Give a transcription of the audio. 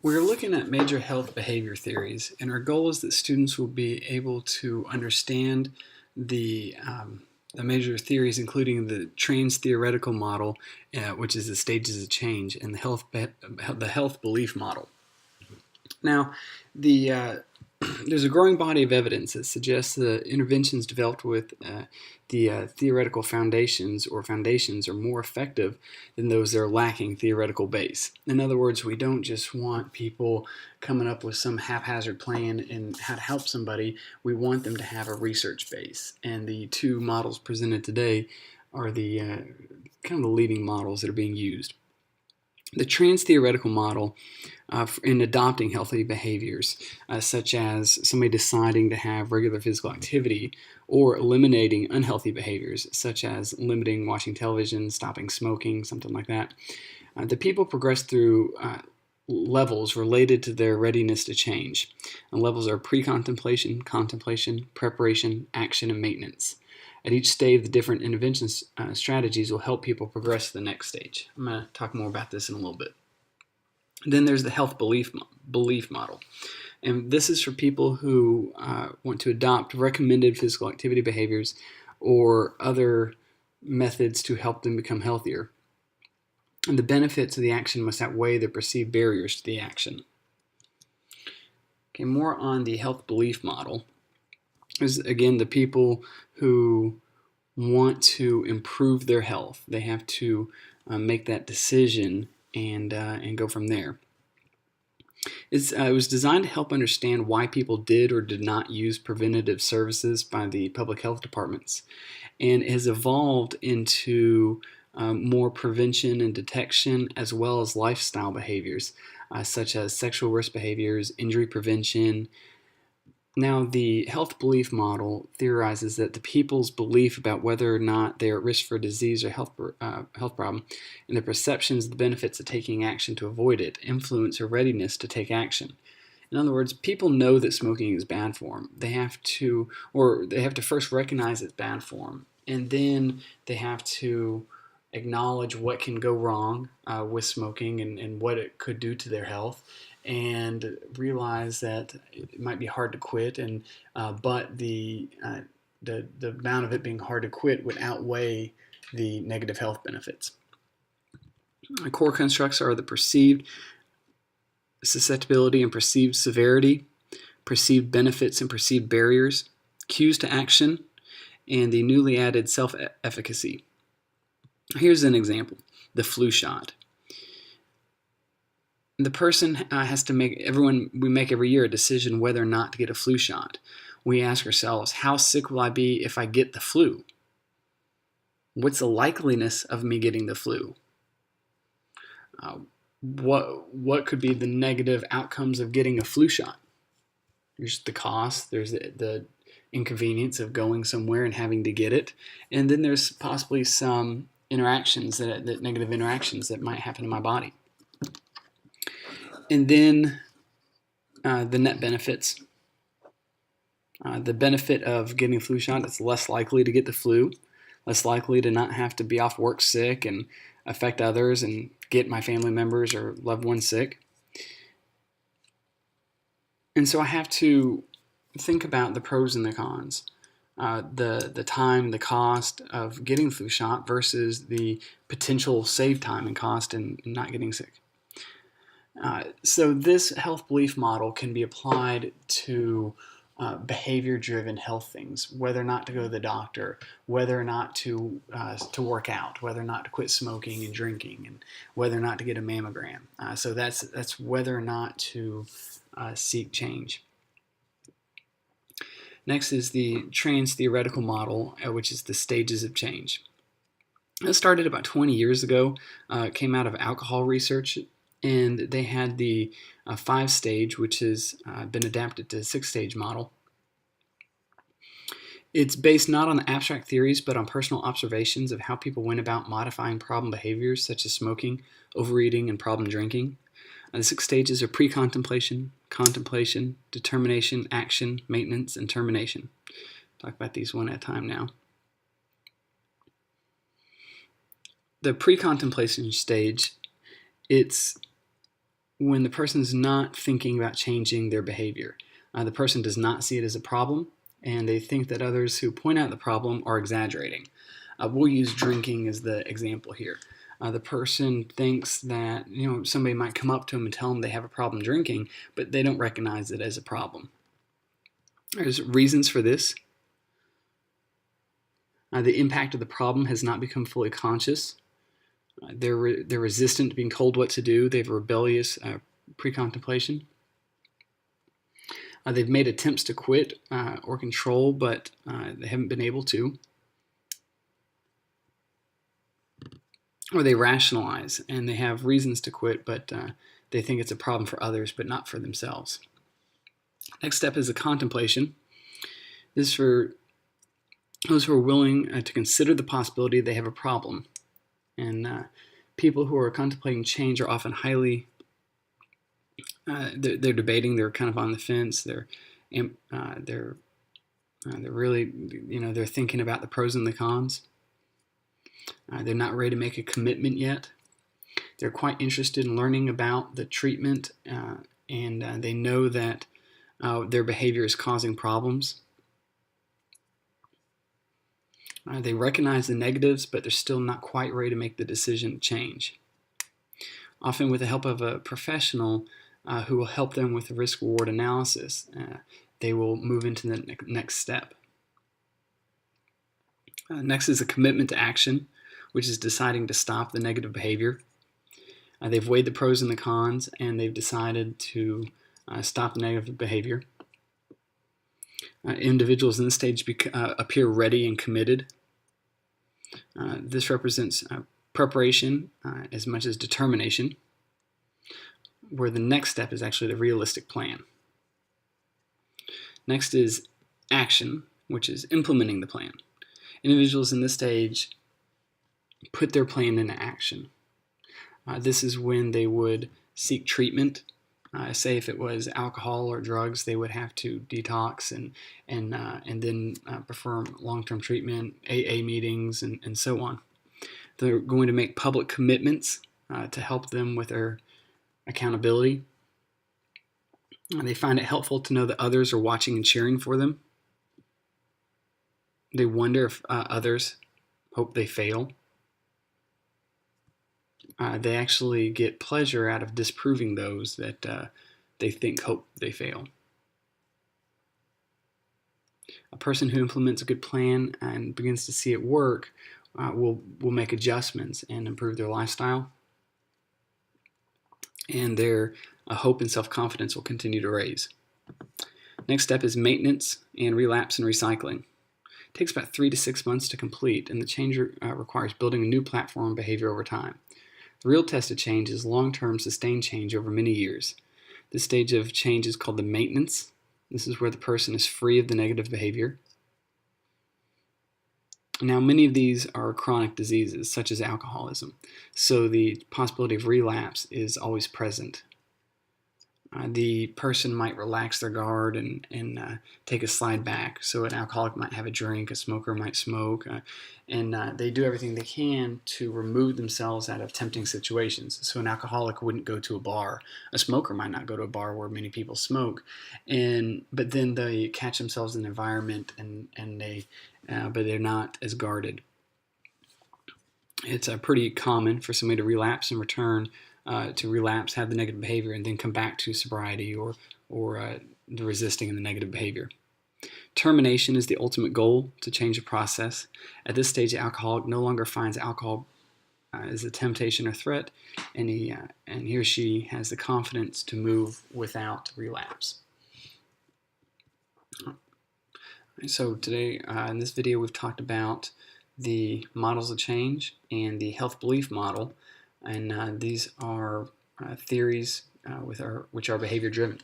We're looking at major health behavior theories, and our goal is that students will be able to understand the, the major theories, including the trans-theoretical model, which is the stages of change, and the health belief model. Now, there's a growing body of evidence that suggests that interventions developed with the theoretical foundations are more effective than those that are lacking theoretical base. In other words, we don't just want people coming up with some haphazard plan in how to help somebody. We want them to have a research base. And the two models presented today are the kind of the leading models that are being used. The trans-theoretical model in adopting healthy behaviors, such as somebody deciding to have regular physical activity or eliminating unhealthy behaviors, such as limiting watching television, stopping smoking, something like that. The people progress through levels related to their readiness to change. And levels are pre-contemplation, contemplation, preparation, action, and maintenance. At each stage, the different intervention strategies will help people progress to the next stage. I'm going to talk more about this in a little bit. Then there's the health belief model. And this is for people who want to adopt recommended physical activity behaviors or other methods to help them become healthier. And the benefits of the action must outweigh the perceived barriers to the action. Okay, more on the health belief model. Is again the people who want to improve their health. They have to make that decision and go from there. It was designed to help understand why people did or did not use preventative services by the public health departments, and it has evolved into more prevention and detection, as well as lifestyle behaviors such as sexual risk behaviors, injury prevention. Now, the health belief model theorizes that the people's belief about whether or not they are at risk for a disease or health problem and their perceptions of the benefits of taking action to avoid it influence their readiness to take action. In other words, people know that smoking is bad for them. They have to first recognize it's bad for them, and then they have to acknowledge what can go wrong with smoking and what it could do to their health, and realize that it might be hard to quit, and but the amount of it being hard to quit would outweigh the negative health benefits. Core constructs are the perceived susceptibility and perceived severity, perceived benefits and perceived barriers, cues to action, and the newly added self-efficacy. Here's an example: the flu shot. The person has to make, we make every year a decision whether or not to get a flu shot. We ask ourselves, how sick will I be if I get the flu? What's the likeliness of me getting the flu? What could be the negative outcomes of getting a flu shot? There's the cost, there's the inconvenience of going somewhere and having to get it, and then there's possibly some interactions, that negative interactions that might happen in my body. And then the net benefits. The benefit of getting a flu shot, it's less likely to get the flu, less likely to not have to be off work sick and affect others and get my family members or loved ones sick. And so I have to think about the pros and the cons. The time, the cost of getting the flu shot versus the potential save time and cost in not getting sick. So this health belief model can be applied to behavior-driven health things, whether or not to go to the doctor, whether or not to work out, whether or not to quit smoking and drinking, and whether or not to get a mammogram. So that's whether or not to seek change. Next is the trans-theoretical model, which is the stages of change. It started about 20 years ago. It came out of alcohol research, and they had the 5-stage, which has been adapted to the 6-stage model. It's based not on the abstract theories, but on personal observations of how people went about modifying problem behaviors such as smoking, overeating, and problem drinking. The 6 stages are pre-contemplation, contemplation, determination, action, maintenance, and termination. Talk about these one at a time now. The pre-contemplation stage, it's when the person's not thinking about changing their behavior. The person does not see it as a problem, and they think that others who point out the problem are exaggerating. We'll use drinking as the example here. The person thinks that somebody might come up to them and tell them they have a problem drinking, but they don't recognize it as a problem. There's reasons for this. The impact of the problem has not become fully conscious. They're resistant to being told what to do. They have rebellious pre-contemplation. They've made attempts to quit or control, but they haven't been able to. Or they rationalize, and they have reasons to quit, but they think it's a problem for others, but not for themselves. Next step is a contemplation. This is for those who are willing to consider the possibility they have a problem. And people who are contemplating change are often highly, they're debating, they're kind of on the fence, they're really, they're thinking about the pros and the cons. They're not ready to make a commitment yet. They're quite interested in learning about the treatment, and they know that their behavior is causing problems. They recognize the negatives, but they're still not quite ready to make the decision to change. Often with the help of a professional who will help them with the risk-reward analysis, they will move into the next step. Next is a commitment to action, which is deciding to stop the negative behavior. They've weighed the pros and the cons, and they've decided to stop the negative behavior. Individuals in this stage appear ready and committed. This represents preparation as much as determination, where the next step is actually the realistic plan. Next is action, which is implementing the plan. Individuals in this stage put their plan into action. This is when they would seek treatment. Say if it was alcohol or drugs, they would have to detox and then perform long-term treatment, AA meetings, and so on. They're going to make public commitments to help them with their accountability. They find it helpful to know that others are watching and cheering for them. They wonder if others hope they fail. They actually get pleasure out of disproving those that they think hope they fail. A person who implements a good plan and begins to see it work will make adjustments and improve their lifestyle. And their hope and self-confidence will continue to raise. Next step is maintenance and relapse and recycling. It takes about 3 to 6 months to complete, and the change requires building a new platform behavior over time. The real test of change is long-term sustained change over many years. This stage of change is called the maintenance. This is where the person is free of the negative behavior. Now, many of these are chronic diseases, such as alcoholism, so the possibility of relapse is always present. The person might relax their guard and take a slide back. So an alcoholic might have a drink, a smoker might smoke, and they do everything they can to remove themselves out of tempting situations. So an alcoholic wouldn't go to a bar. A smoker might not go to a bar where many people smoke, but then they catch themselves in an environment but they're not as guarded. It's pretty common for somebody to relapse and return to relapse, have the negative behavior, and then come back to sobriety or the resisting and the negative behavior. Termination is the ultimate goal to change a process. At this stage, the alcoholic no longer finds alcohol as a temptation or threat, and he or she has the confidence to move without relapse. So today, in this video, we've talked about the models of change and the health belief model. And these are theories which are behavior driven.